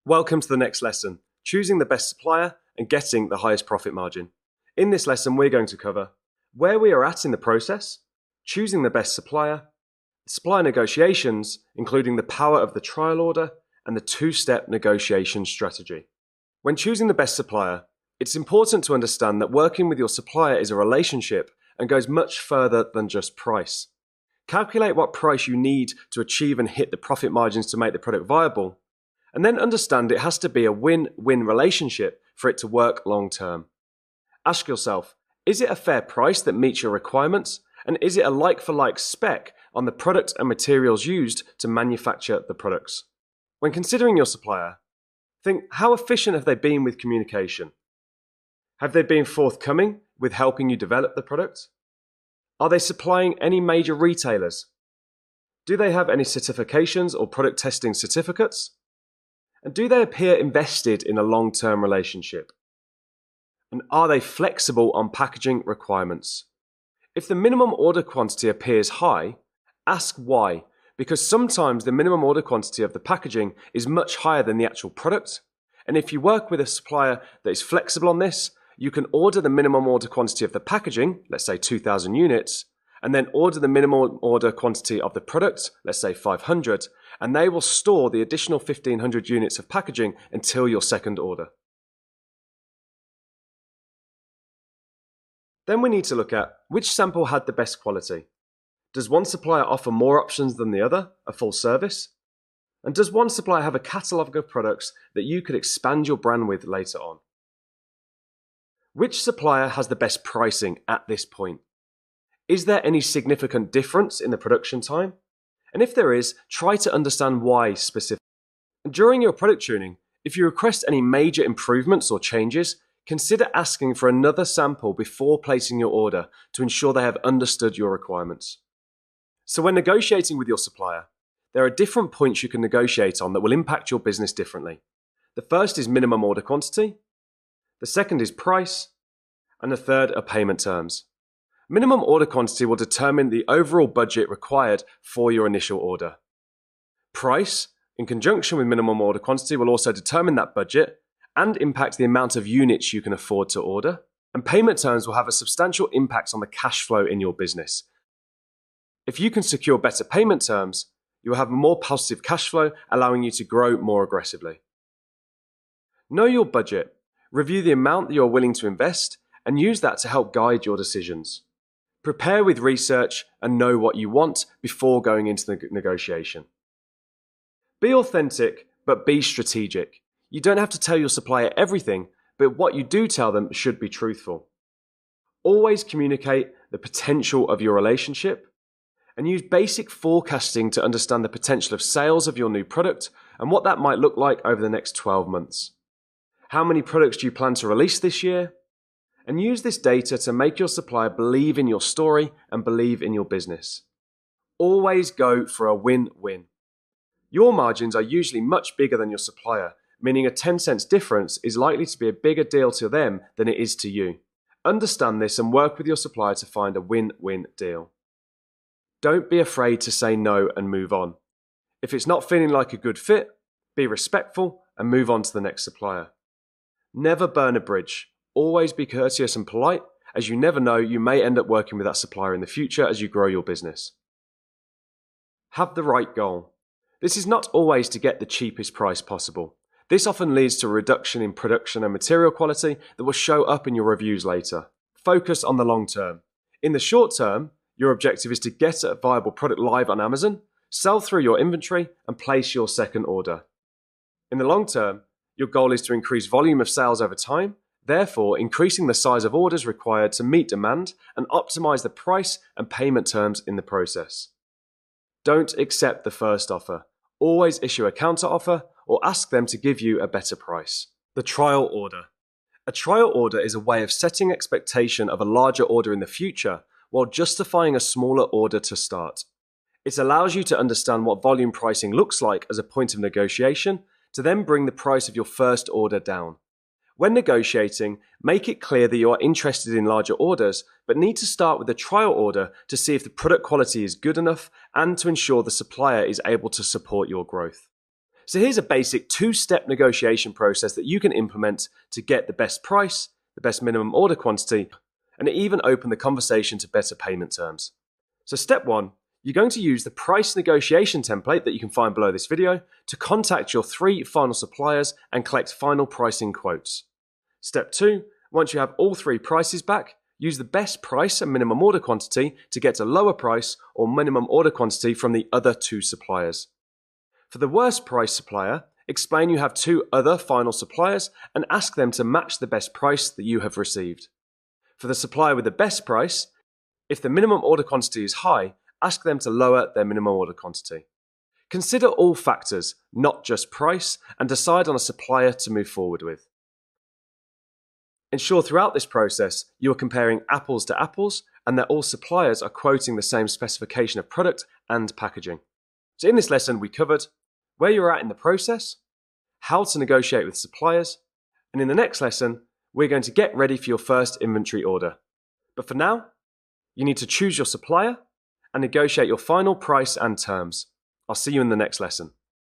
Welcome to the next lesson, choosing the best supplier and getting the highest profit margin. In this lesson, we're going to cover where we are at in the process, choosing the best supplier, supplier negotiations, including the power of the trial order, and the two-step negotiation strategy. When choosing the best supplier, it's important to understand that working with your supplier is a relationship and goes much further than just price. Calculate what price you need to achieve and hit the profit margins to make the product viable, and then understand it has to be a win-win relationship for it to work long term. Ask yourself, is it a fair price that meets your requirements, and is it a like-for-like spec on the product and materials used to manufacture the products? When considering your supplier, think, how efficient have they been with communication? Have they been forthcoming with helping you develop the product? Are they supplying any major retailers? Do they have any certifications or product testing certificates? And do they appear invested in a long-term relationship? And are they flexible on packaging requirements? If the minimum order quantity appears high, ask why, because sometimes the minimum order quantity of the packaging is much higher than the actual product. And if you work with a supplier that is flexible on this, you can order the minimum order quantity of the packaging, let's say 2,000 units, and then order the minimum order quantity of the product, let's say 500, and they will store the additional 1,500 units of packaging until your second order. Then we need to look at which sample had the best quality. Does one supplier offer more options than the other, a full service? And does one supplier have a catalogue of products that you could expand your brand with later on? Which supplier has the best pricing at this point? Is there any significant difference in the production time? And if there is, try to understand why specifically. And during your product tuning, if you request any major improvements or changes, consider asking for another sample before placing your order to ensure they have understood your requirements. So when negotiating with your supplier, there are different points you can negotiate on that will impact your business differently. The first is minimum order quantity, the second is price, and the third are payment terms. Minimum order quantity will determine the overall budget required for your initial order. Price, in conjunction with minimum order quantity, will also determine that budget and impact the amount of units you can afford to order. And payment terms will have a substantial impact on the cash flow in your business. If you can secure better payment terms, you will have more positive cash flow, allowing you to grow more aggressively. Know your budget. Review the amount that you are willing to invest and use that to help guide your decisions. Prepare with research and know what you want before going into the negotiation. Be authentic, but be strategic. You don't have to tell your supplier everything, but what you do tell them should be truthful. Always communicate the potential of your relationship and use basic forecasting to understand the potential of sales of your new product and what that might look like over the next 12 months. How many products do you plan to release this year? And use this data to make your supplier believe in your story and believe in your business. Always go for a win-win. Your margins are usually much bigger than your supplier, meaning a 10 cents difference is likely to be a bigger deal to them than it is to you. Understand this and work with your supplier to find a win-win deal. Don't be afraid to say no and move on. If it's not feeling like a good fit, be respectful and move on to the next supplier. Never burn a bridge. Always be courteous and polite, as you never know, you may end up working with that supplier in the future as you grow your business. Have the right goal. This is not always to get the cheapest price possible. This often leads to a reduction in production and material quality that will show up in your reviews later. Focus on the long term. In the short term, your objective is to get a viable product live on Amazon, sell through your inventory, and place your second order. In the long term, your goal is to increase volume of sales over time, therefore increasing the size of orders required to meet demand and optimize the price and payment terms in the process. Don't accept the first offer. Always issue a counter offer or ask them to give you a better price. The trial order. A trial order is a way of setting expectation of a larger order in the future while justifying a smaller order to start. It allows you to understand what volume pricing looks like as a point of negotiation to then bring the price of your first order down. When negotiating, make it clear that you are interested in larger orders, but need to start with a trial order to see if the product quality is good enough and to ensure the supplier is able to support your growth. So here's a basic 2-step negotiation process that you can implement to get the best price, the best minimum order quantity, and even open the conversation to better payment terms. So step 1, you're going to use the price negotiation template that you can find below this video to contact your 3 final suppliers and collect final pricing quotes. Step 2, once you have all 3 prices back, use the best price and minimum order quantity to get a lower price or minimum order quantity from the other 2 suppliers. For the worst price supplier, explain you have 2 other final suppliers and ask them to match the best price that you have received. For the supplier with the best price, if the minimum order quantity is high, ask them to lower their minimum order quantity. Consider all factors, not just price, and decide on a supplier to move forward with. Ensure throughout this process you are comparing apples to apples and that all suppliers are quoting the same specification of product and packaging. So in this lesson we covered where you're at in the process, how to negotiate with suppliers, and in the next lesson we're going to get ready for your first inventory order. But for now, you need to choose your supplier and negotiate your final price and terms. I'll see you in the next lesson.